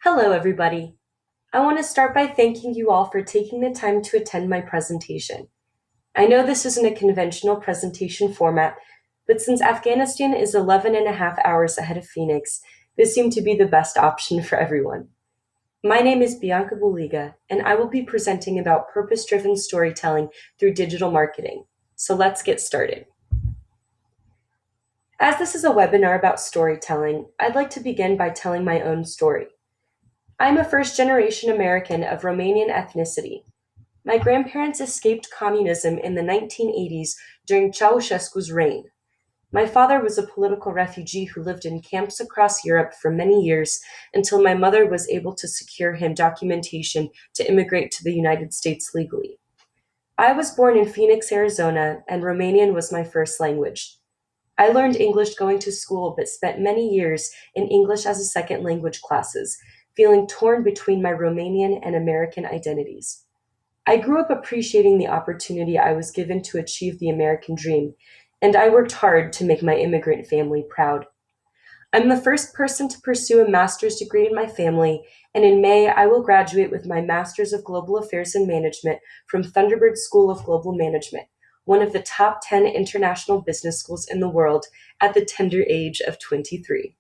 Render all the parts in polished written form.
Hello, everybody. I want to start by thanking you all for taking the time to attend my presentation. I know this isn't a conventional presentation format, but since Afghanistan is 11 and a half hours ahead of Phoenix, this seemed to be the best option for everyone. My name is Bianca Buliga, and I will be presenting about purpose driven storytelling through digital marketing. So let's get started. As this is a webinar about storytelling, I'd like to begin by telling my own story. I'm a first generation American of Romanian ethnicity. My grandparents escaped communism in the 1980s during Ceausescu's reign. My father was a political refugee who lived in camps across Europe for many years until my mother was able to secure him documentation to immigrate to the United States legally. I was born in Phoenix, Arizona, and Romanian was my first language. I learned English going to school, but spent many years in English as a second language classes, feeling torn between my Romanian and American identities. I grew up appreciating the opportunity I was given to achieve the American dream, and I worked hard to make my immigrant family proud. I'm the first person to pursue a master's degree in my family, and in May I will graduate with my Master's of Global Affairs and Management from Thunderbird School of Global Management, one of the top 10 international business schools in the world at the tender age of 23.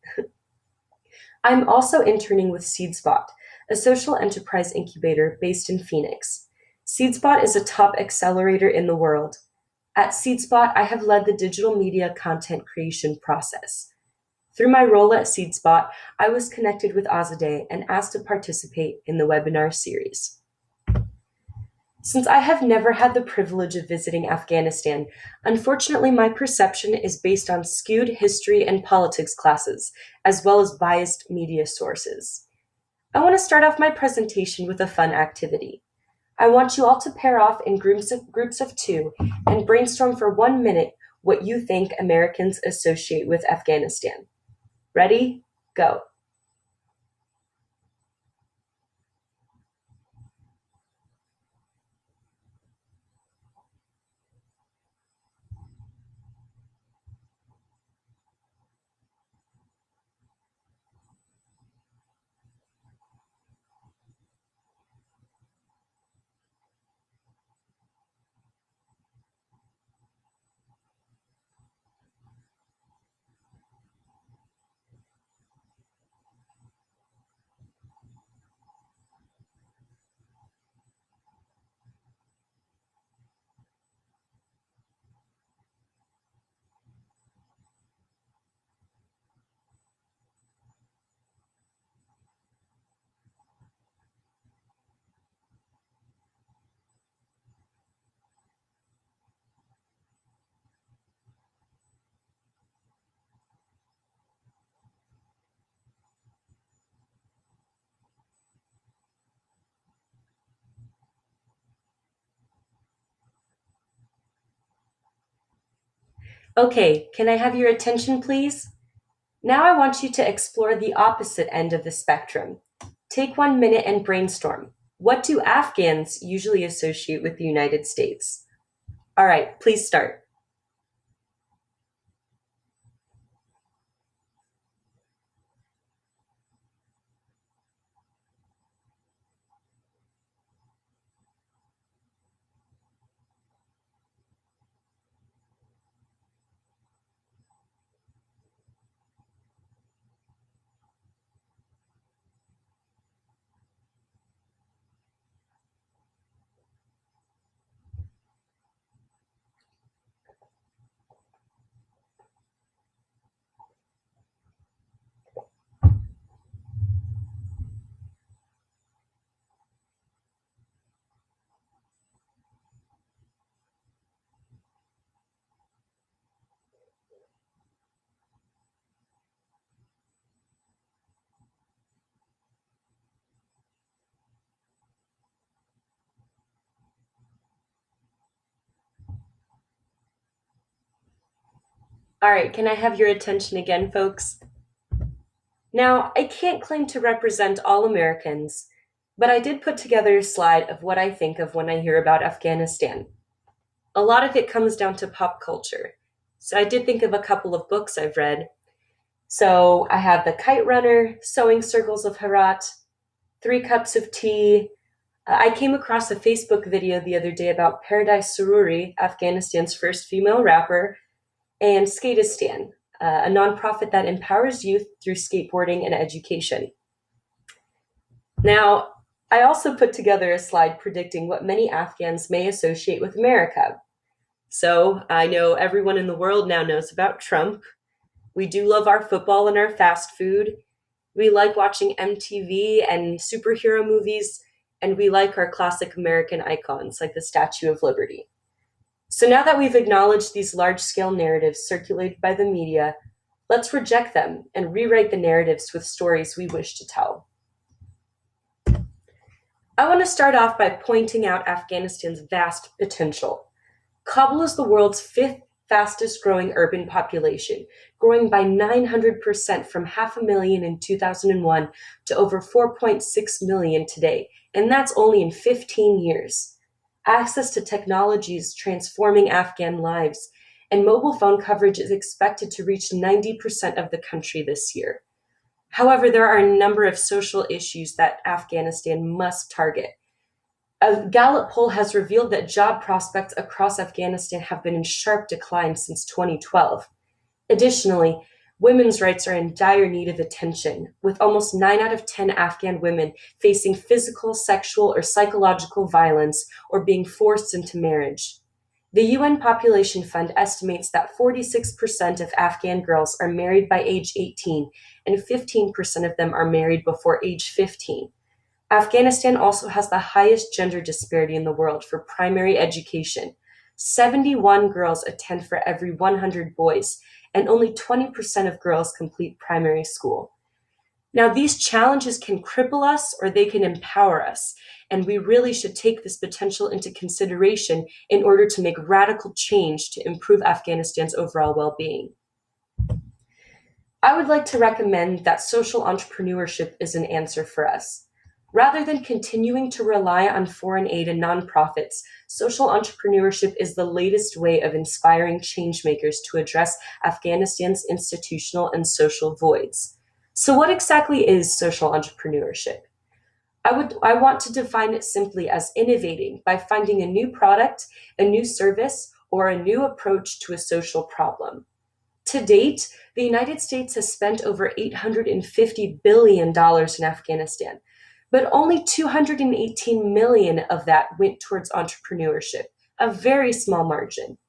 I'm also interning with SeedSpot, a social enterprise incubator based in Phoenix. SeedSpot is a top accelerator in the world. At SeedSpot, I have led the digital media content creation process. Through my role at SeedSpot, I was connected with Azadeh and asked to participate in the webinar series. Since I have never had the privilege of visiting Afghanistan, unfortunately my perception is based on skewed history and politics classes, as well as biased media sources. I want to start off my presentation with a fun activity. I want you all to pair off in groups of two and brainstorm for 1 minute what you think Americans associate with Afghanistan. Ready? Go. Okay, can I have your attention, please? Now I want you to explore the opposite end of the spectrum. Take 1 minute and brainstorm. What do Afghans usually associate with the United States? All right, please start. All right, can I have your attention again, folks? Now, I can't claim to represent all Americans, but I did put together a slide of what I think of when I hear about Afghanistan. A lot of it comes down to pop culture. So I did think of a couple of books I've read. So I have The Kite Runner, Sewing Circles of Herat, 3 cups of tea. I came across a Facebook video the other day about Paradise Sururi, Afghanistan's first female rapper, and Skateistan, a nonprofit that empowers youth through skateboarding and education. Now, I also put together a slide predicting what many Afghans may associate with America. So I know everyone in the world now knows about Trump. We do love our football and our fast food. We like watching MTV and superhero movies, and we like our classic American icons like the Statue of Liberty. So now that we've acknowledged these large-scale narratives circulated by the media, let's reject them and rewrite the narratives with stories we wish to tell. I want to start off by pointing out Afghanistan's vast potential. Kabul is the world's fifth fastest growing urban population, growing by 900% from 500,000 in 2001 to over 4.6 million today, and that's only in 15 years. Access to technology is transforming Afghan lives, and mobile phone coverage is expected to reach 90% of the country this year. However, there are a number of social issues that Afghanistan must target. A Gallup poll has revealed that job prospects across Afghanistan have been in sharp decline since 2012. Additionally, women's rights are in dire need of attention, with almost 9 out of 10 Afghan women facing physical, sexual, or psychological violence or being forced into marriage. The UN Population Fund estimates that 46% of Afghan girls are married by age 18, and 15% of them are married before age 15. Afghanistan also has the highest gender disparity in the world for primary education. 71 girls attend for every 100 boys, and only 20% of girls complete primary school. Now, these challenges can cripple us or they can empower us, and we really should take this potential into consideration in order to make radical change to improve Afghanistan's overall well-being. I would like to recommend that social entrepreneurship is an answer for us. Rather than continuing to rely on foreign aid and nonprofits, social entrepreneurship is the latest way of inspiring changemakers to address Afghanistan's institutional and social voids. So what exactly is social entrepreneurship? I want to define it simply as innovating by finding a new product, a new service, or a new approach to a social problem. To date, the United States has spent over $850 billion in Afghanistan, but only $218 million of that went towards entrepreneurship, a very small margin.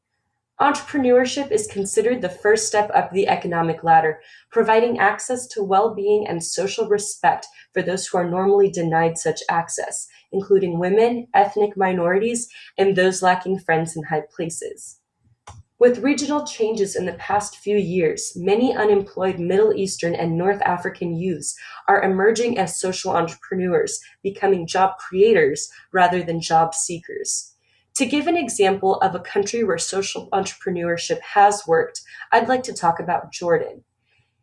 Entrepreneurship is considered the first step up the economic ladder, providing access to well-being and social respect for those who are normally denied such access, including women, ethnic minorities, and those lacking friends in high places. With regional changes in the past few years, many unemployed Middle Eastern and North African youths are emerging as social entrepreneurs, becoming job creators rather than job seekers. To give an example of a country where social entrepreneurship has worked, I'd like to talk about Jordan.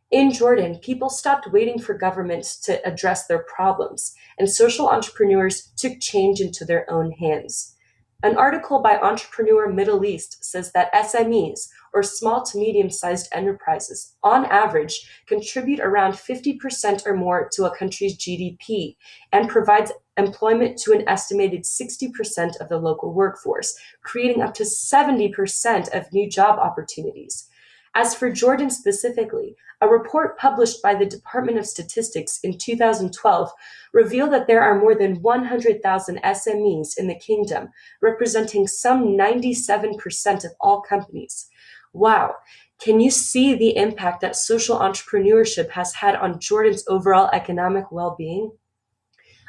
In Jordan, people stopped waiting for governments to address their problems, and social entrepreneurs took change into their own hands. An article by Entrepreneur Middle East says that SMEs, or small to medium-sized enterprises, on average contribute around 50% or more to a country's GDP and provides employment to an estimated 60% of the local workforce, creating up to 70% of new job opportunities. As for Jordan specifically, a report published by the Department of Statistics in 2012 revealed that there are more than 100,000 SMEs in the kingdom, representing some 97% of all companies. Wow, can you see the impact that social entrepreneurship has had on Jordan's overall economic well-being?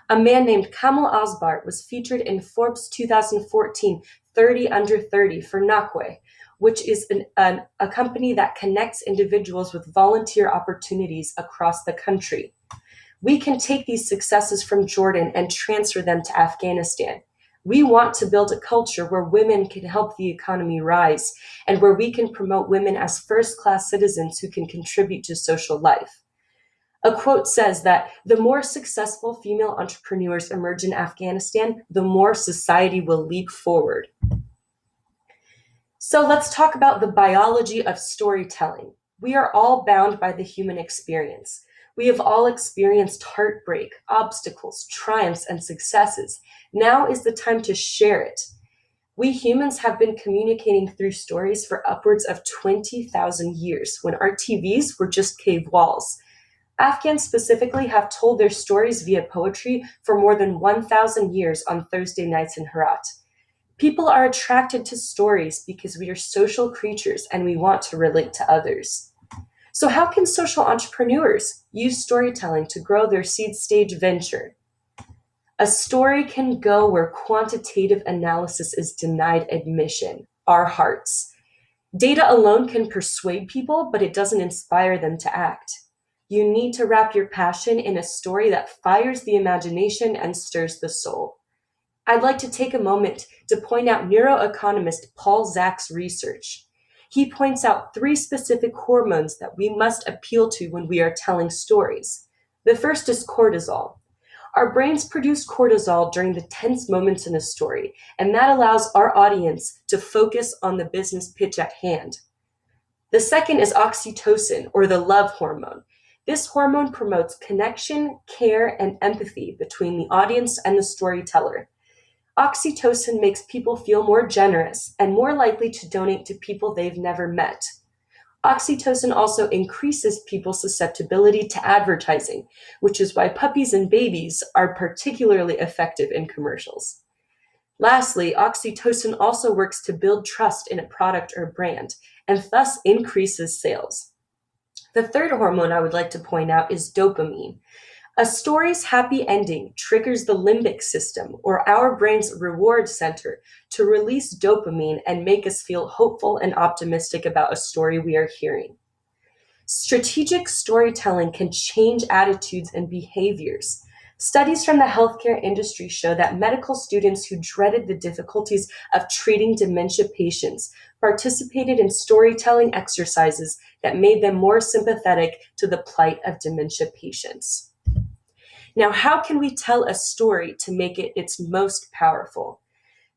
A man named Kamal Asbar was featured in Forbes 2014 30 Under 30 for Nakwe, which is a company that connects individuals with volunteer opportunities across the country. We can take these successes from Jordan and transfer them to Afghanistan. We want to build a culture where women can help the economy rise and where we can promote women as first-class citizens who can contribute to social life. A quote says that the more successful female entrepreneurs emerge in Afghanistan, the more society will leap forward. So let's talk about the biology of storytelling. We are all bound by the human experience. We have all experienced heartbreak, obstacles, triumphs, and successes. Now is the time to share it. We humans have been communicating through stories for upwards of 20,000 years when our TVs were just cave walls. Afghans specifically have told their stories via poetry for more than 1,000 years on Thursday nights in Herat. People are attracted to stories because we are social creatures and we want to relate to others. So, how can social entrepreneurs use storytelling to grow their seed stage venture? A story can go where quantitative analysis is denied admission, our hearts. Data alone can persuade people, but it doesn't inspire them to act. You need to wrap your passion in a story that fires the imagination and stirs the soul. I'd like to take a moment to point out neuroeconomist Paul Zach's research. He points out three specific hormones that we must appeal to when we are telling stories. The first is cortisol. Our brains produce cortisol during the tense moments in a story, and that allows our audience to focus on the business pitch at hand. The second is oxytocin, or the love hormone. This hormone promotes connection, care, and empathy between the audience and the storyteller. Oxytocin makes people feel more generous and more likely to donate to people they've never met. Oxytocin also increases people's susceptibility to advertising, which is why puppies and babies are particularly effective in commercials. Lastly, oxytocin also works to build trust in a product or brand, and thus increases sales. The third hormone I would like to point out is dopamine. A story's happy ending triggers the limbic system, or our brain's reward center, to release dopamine and make us feel hopeful and optimistic about a story we are hearing. Strategic storytelling can change attitudes and behaviors. Studies from the healthcare industry show that medical students who dreaded the difficulties of treating dementia patients participated in storytelling exercises that made them more sympathetic to the plight of dementia patients. Now, how can we tell a story to make it its most powerful?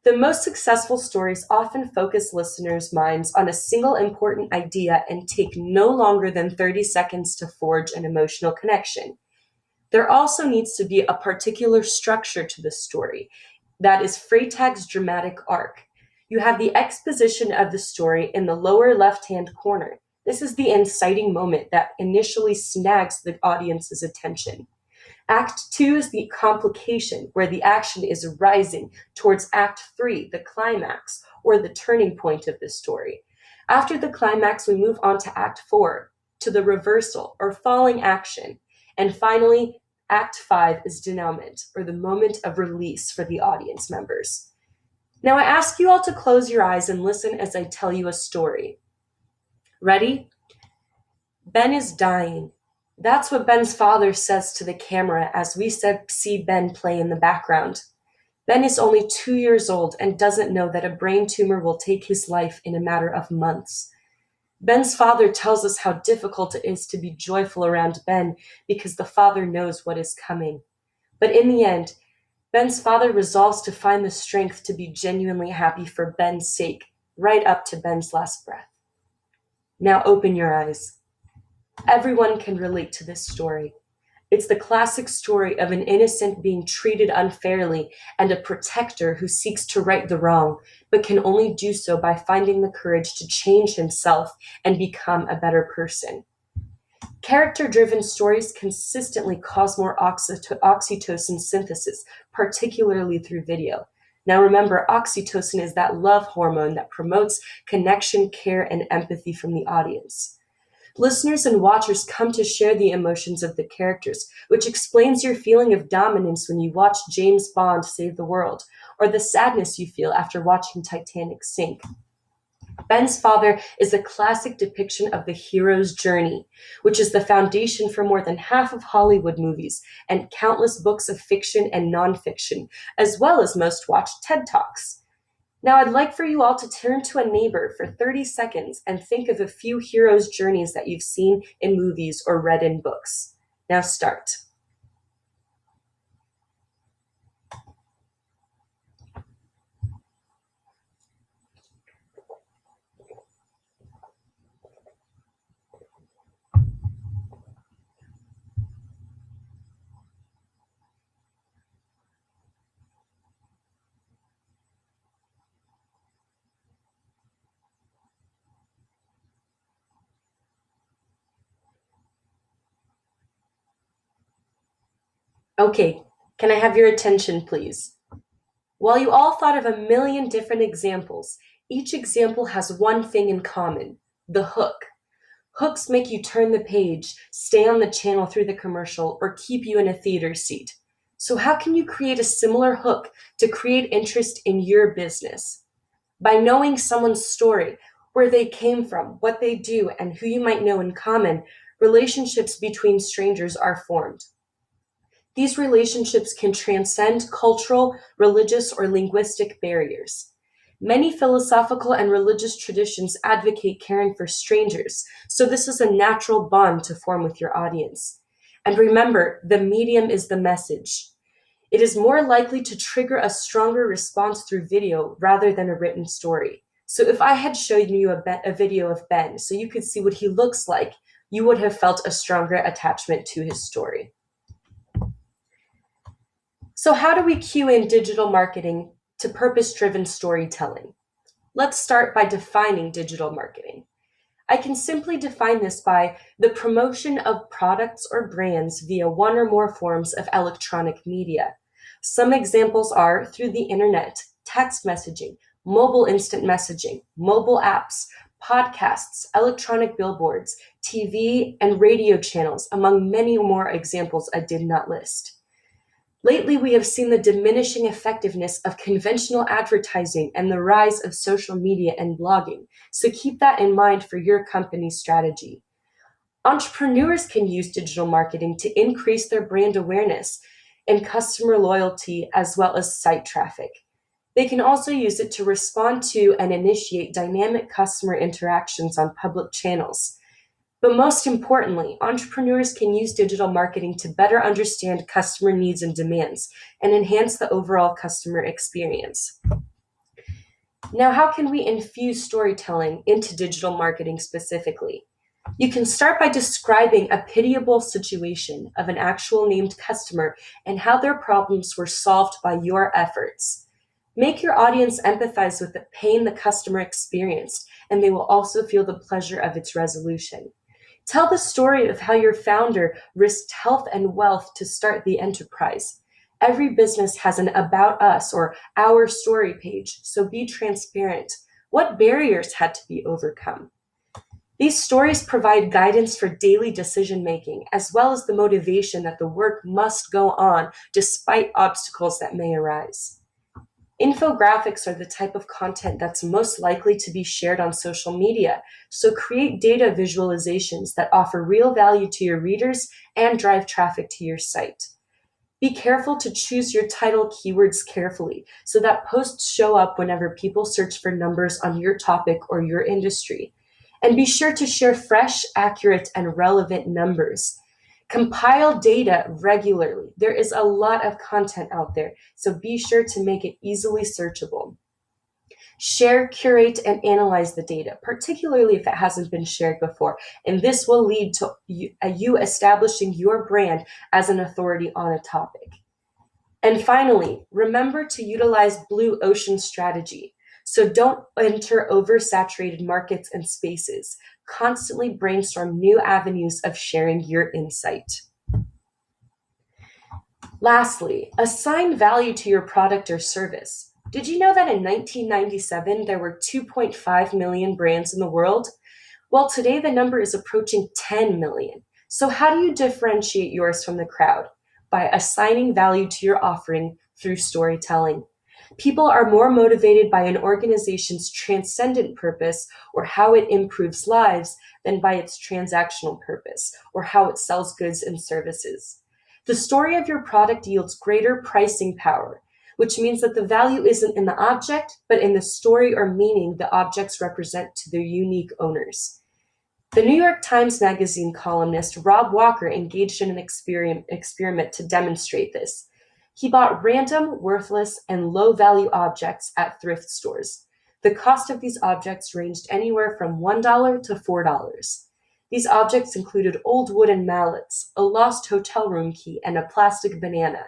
The most successful stories often focus listeners' minds on a single important idea and take no longer than 30 seconds to forge an emotional connection. There also needs to be a particular structure to the story. That is Freytag's dramatic arc. You have the exposition of the story in the lower left-hand corner. This is the inciting moment that initially snags the audience's attention. Act 2 is the complication, where the action is rising towards Act 3, the climax, or the turning point of the story. After the climax, we move on to Act 4, to the reversal, or falling action. And finally, Act 5 is denouement, or the moment of release for the audience members. Now I ask you all to close your eyes and listen as I tell you a story. Ready? Ben is dying. That's what Ben's father says to the camera as we see Ben play in the background. Ben is only 2 years old and doesn't know that a brain tumor will take his life in a matter of months. Ben's father tells us how difficult it is to be joyful around Ben because the father knows what is coming. But in the end, Ben's father resolves to find the strength to be genuinely happy for Ben's sake, right up to Ben's last breath. Now open your eyes. Everyone can relate to this story. It's the classic story of an innocent being treated unfairly and a protector who seeks to right the wrong, but can only do so by finding the courage to change himself and become a better person. Character-driven stories consistently cause more oxytocin synthesis, particularly through video. Now remember, oxytocin is that love hormone that promotes connection, care, and empathy from the audience. Listeners and watchers come to share the emotions of the characters, which explains your feeling of dominance when you watch James Bond save the world, or the sadness you feel after watching Titanic sink. Ben's father is a classic depiction of the hero's journey, which is the foundation for more than half of Hollywood movies and countless books of fiction and nonfiction, as well as most watched TED Talks. Now, I'd like for you all to turn to a neighbor for 30 seconds and think of a few heroes' journeys that you've seen in movies or read in books. Now start. Okay, can I have your attention, please? While you all thought of a million different examples, each example has one thing in common: the hook. Hooks make you turn the page, stay on the channel through the commercial, or keep you in a theater seat. So, how can you create a similar hook to create interest in your business? By knowing someone's story, where they came from, what they do, and who you might know in common, relationships between strangers are formed. These relationships can transcend cultural, religious, or linguistic barriers. Many philosophical and religious traditions advocate caring for strangers, so this is a natural bond to form with your audience. And remember, the medium is the message. It is more likely to trigger a stronger response through video rather than a written story. So if I had shown you a video of Ben so you could see what he looks like, you would have felt a stronger attachment to his story. So, how do we cue in digital marketing to purpose driven storytelling? Let's start by defining digital marketing. I can simply define this by the promotion of products or brands via one or more forms of electronic media. Some examples are through the internet, text messaging, mobile instant messaging, mobile apps, podcasts, electronic billboards, TV, and radio channels, among many more examples I did not list. Lately, we have seen the diminishing effectiveness of conventional advertising and the rise of social media and blogging, so keep that in mind for your company's strategy. Entrepreneurs can use digital marketing to increase their brand awareness and customer loyalty as well as site traffic. They can also use it to respond to and initiate dynamic customer interactions on public channels. But most importantly, entrepreneurs can use digital marketing to better understand customer needs and demands and enhance the overall customer experience. Now, how can we infuse storytelling into digital marketing specifically? You can start by describing a pitiable situation of an actual named customer and how their problems were solved by your efforts. Make your audience empathize with the pain the customer experienced, and they will also feel the pleasure of its resolution. Tell the story of how your founder risked health and wealth to start the enterprise. Every business has an About Us or Our Story page, so be transparent. What barriers had to be overcome? These stories provide guidance for daily decision making, as well as the motivation that the work must go on despite obstacles that may arise. Infographics are the type of content that's most likely to be shared on social media, so create data visualizations that offer real value to your readers and drive traffic to your site. Be careful to choose your title keywords carefully so that posts show up whenever people search for numbers on your topic or your industry. And be sure to share fresh, accurate, and relevant numbers. Compile data regularly. There is a lot of content out there, so be sure to make it easily searchable. Share, curate, and analyze the data, particularly if it hasn't been shared before, and this will lead to you establishing your brand as an authority on a topic. And finally, remember to utilize blue ocean strategy. So don't enter oversaturated markets and spaces. Constantly brainstorm new avenues of sharing your insight. Lastly, assign value to your product or service. Did you know that in 1997 there were 2.5 million brands in the world? Well, today the number is approaching 10 million. So how do you differentiate yours from the crowd? By assigning value to your offering through storytelling. People are more motivated by an organization's transcendent purpose or how it improves lives than by its transactional purpose or how it sells goods and services. The story of your product yields greater pricing power, which means that the value isn't in the object, but in the story or meaning the objects represent to their unique owners. The New York Times Magazine columnist Rob Walker engaged in an experiment to demonstrate this. He bought random, worthless, and low-value objects at thrift stores. The cost of these objects ranged anywhere from $1 to $4. These objects included old wooden mallets, a lost hotel room key, and a plastic banana.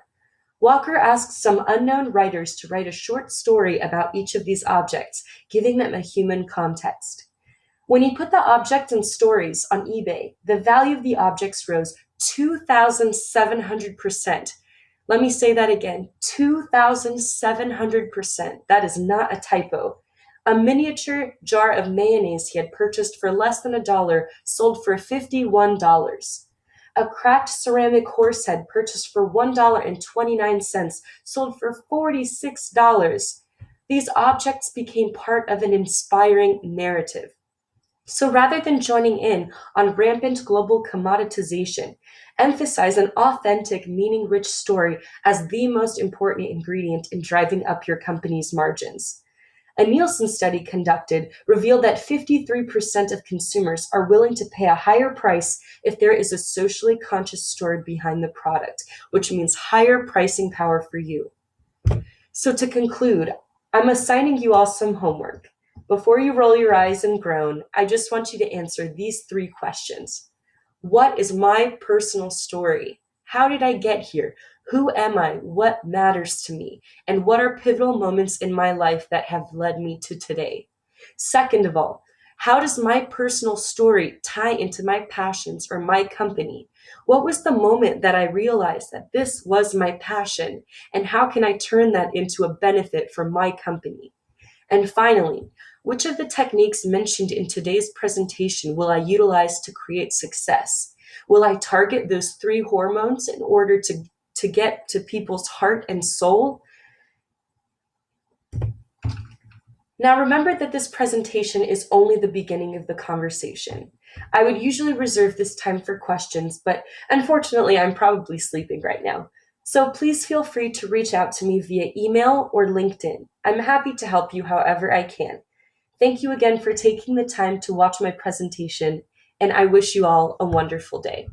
Walker asked some unknown writers to write a short story about each of these objects, giving them a human context. When he put the objects and stories on eBay, the value of the objects rose 2,700%, Let me say that again, 2,700%. That is not a typo. A miniature jar of mayonnaise he had purchased for less than $1 sold for $51. A cracked ceramic horse head purchased for $1.29 sold for $46. These objects became part of an inspiring narrative. So rather than joining in on rampant global commoditization, emphasize an authentic, meaning rich story as the most important ingredient in driving up your company's margins. A Nielsen study conducted revealed that 53% of consumers are willing to pay a higher price if there is a socially conscious story behind the product, which means higher pricing power for you. So to conclude, I'm assigning you all some homework. Before you roll your eyes and groan, I just want you to answer these three questions. What is my personal story? How did I get here? Who am I? What matters to me? And what are pivotal moments in my life that have led me to today? Second of all, how does my personal story tie into my passions or my company? What was the moment that I realized that this was my passion? And how can I turn that into a benefit for my company? And finally, which of the techniques mentioned in today's presentation will I utilize to create success? Will I target those three hormones in order to get to people's heart and soul? Now remember that this presentation is only the beginning of the conversation. I would usually reserve this time for questions, but unfortunately I'm probably sleeping right now. So please feel free to reach out to me via email or LinkedIn. I'm happy to help you however I can. Thank you again for taking the time to watch my presentation, and I wish you all a wonderful day.